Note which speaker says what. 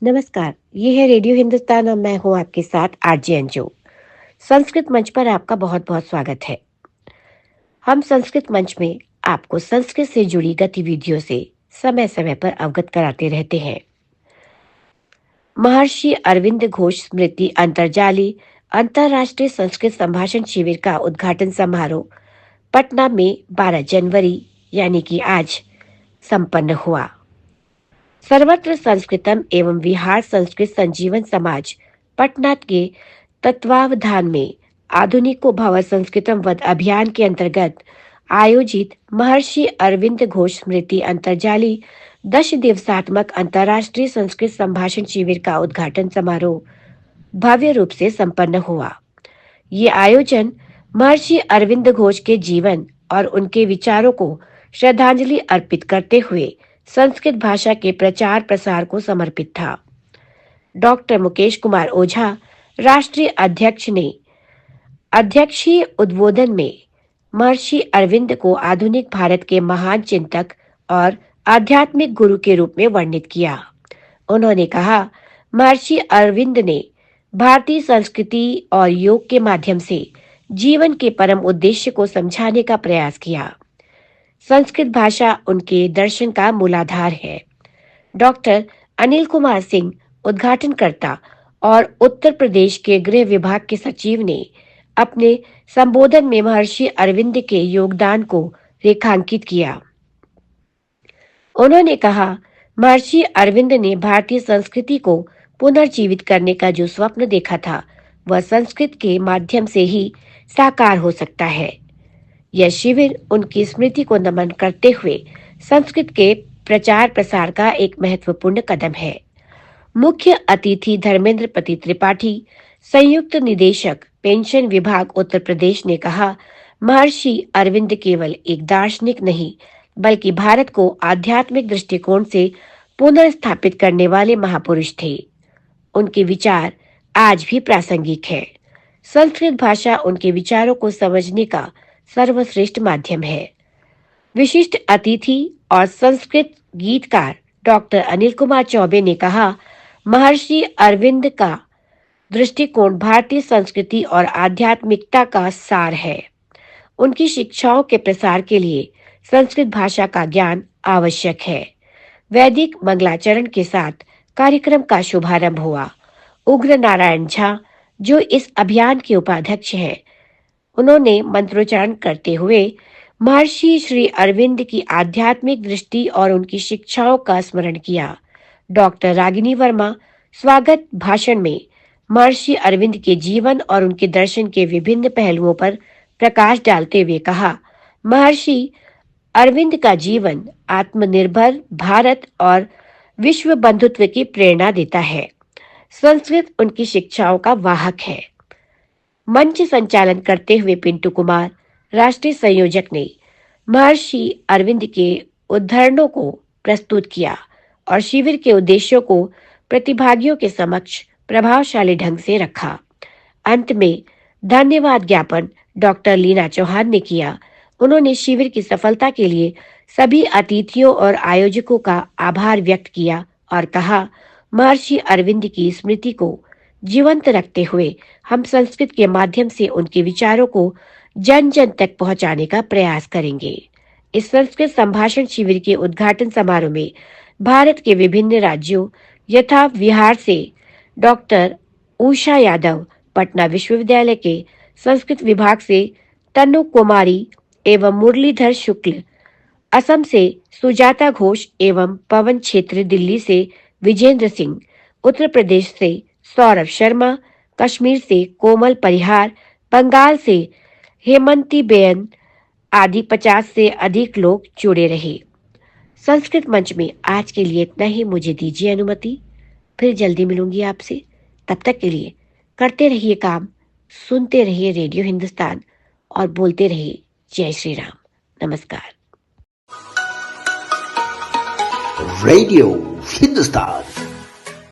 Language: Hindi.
Speaker 1: नमस्कार, ये है रेडियो हिंदुस्तान और मैं हूँ आपके साथ आरजे अंजू। संस्कृत मंच पर आपका बहुत बहुत स्वागत है। हम संस्कृत मंच में आपको संस्कृत से जुड़ी गतिविधियों से समय समय पर अवगत कराते रहते हैं। महर्षि अरविंद घोष स्मृति अंतरजाली अंतर्राष्ट्रीय संस्कृत संभाषण शिविर का उद्घाटन समारोह पटना में 12 जनवरी यानी कि आज संपन्न हुआ। सर्वत्र संस्कृतम एवं विहार संस्कृत संजीवन समाज पटना के तत्वावधान में आधुनिको भव संस्कृतम वद अभियान के अंतर्गत आयोजित महर्षि अरविंद घोष स्मृति अंतरजाली 10 दिवसात्मक अंतर्राष्ट्रीय संस्कृत संभाषण शिविर का उद्घाटन समारोह भव्य रूप से संपन्न हुआ। ये आयोजन महर्षि अरविंद घोष के जीवन और उनके विचारों को श्रद्धांजलि अर्पित करते हुए संस्कृत भाषा के प्रचार प्रसार को समर्पित था। डॉक्टर मुकेश कुमार ओझा राष्ट्रीय अध्यक्ष ने अध्यक्षीय उद्बोधन में महर्षि अरविंद को आधुनिक भारत के महान चिंतक और आध्यात्मिक गुरु के रूप में वर्णित किया। उन्होंने कहा, महर्षि अरविंद ने भारतीय संस्कृति और योग के माध्यम से जीवन के परम उद्देश्य को समझाने का प्रयास किया। संस्कृत भाषा उनके दर्शन का मूलाधार है। डॉक्टर अनिल कुमार सिंह उद्घाटनकर्ता और उत्तर प्रदेश के गृह विभाग के सचिव ने अपने संबोधन में महर्षि अरविंद के योगदान को रेखांकित किया। उन्होंने कहा, महर्षि अरविंद ने भारतीय संस्कृति को पुनर्जीवित करने का जो स्वप्न देखा था, वह संस्कृत के माध्यम से ही साकार हो सकता है। यह शिविर उनकी स्मृति को नमन करते हुए संस्कृत के प्रचार प्रसार का एक महत्वपूर्ण कदम है। मुख्य अतिथि धर्मेंद्र पति त्रिपाठी, संयुक्त निदेशक पेंशन विभाग उत्तर प्रदेश ने कहा, महर्षि अरविंद केवल एक दार्शनिक नहीं बल्कि भारत को आध्यात्मिक दृष्टिकोण से पुनर्स्थापित करने वाले महापुरुष थे। उनके विचार आज भी प्रासंगिक है। संस्कृत भाषा उनके विचारों को समझने का सर्वश्रेष्ठ माध्यम है। विशिष्ट अतिथि और संस्कृत गीतकार डॉक्टर अनिल कुमार चौबे ने कहा, महर्षि अरविंद का दृष्टिकोण भारतीय संस्कृति और आध्यात्मिकता का सार है। उनकी शिक्षाओं के प्रसार के लिए संस्कृत भाषा का ज्ञान आवश्यक है। वैदिक मंगलाचरण के साथ कार्यक्रम का शुभारंभ हुआ। उग्र नारायण झा, जो इस अभियान के उपाध्यक्ष हैं, उन्होंने मंत्रोच्चारण करते हुए महर्षि श्री अरविंद की आध्यात्मिक दृष्टि और उनकी शिक्षाओं का स्मरण किया। डॉक्टर रागिनी वर्मा स्वागत भाषण में महर्षि अरविंद के जीवन और उनके दर्शन के विभिन्न पहलुओं पर प्रकाश डालते हुए कहा, महर्षि अरविंद का जीवन आत्मनिर्भर भारत और विश्व बंधुत्व की प्रेरणा देता है। संस्कृत उनकी शिक्षाओं का वाहक है। मंच संचालन करते हुए पिंटू कुमार, राष्ट्रीय संयोजक, ने महर्षि अरविंद के उद्धरणों को प्रस्तुत किया और शिविर के उद्देश्यों को प्रतिभागियों के समक्ष प्रभावशाली ढंग से रखा। अंत में धन्यवाद ज्ञापन डॉक्टर लीना चौहान ने किया। उन्होंने शिविर की सफलता के लिए सभी अतिथियों और आयोजकों का आभार व्यक्त किया और कहा, महर्षि अरविंद की स्मृति को जीवंत रखते हुए हम संस्कृत के माध्यम से उनके विचारों को जन जन तक पहुंचाने का प्रयास करेंगे। इस संस्कृत संभाषण शिविर के उद्घाटन समारोह में भारत के विभिन्न राज्यों यथा बिहार से डॉक्टर उषा यादव, पटना विश्वविद्यालय के संस्कृत विभाग से तनु कुमारी एवं मुरलीधर शुक्ल, असम से सुजाता घोष एवं पवन क्षेत्र, दिल्ली से विजेंद्र सिंह, उत्तर प्रदेश से सौरभ शर्मा, कश्मीर से कोमल परिहार, बंगाल से हेमंती बेन आदि 50 से अधिक लोग जुड़े रहे। संस्कृत मंच में आज के लिए इतना ही। मुझे दीजिए अनुमति, फिर जल्दी मिलूंगी आपसे। तब तक के लिए करते रहिए काम, सुनते रहिए रेडियो हिंदुस्तान और बोलते रहिए जय श्री राम। नमस्कार।
Speaker 2: रेडियो हिंदुस्तान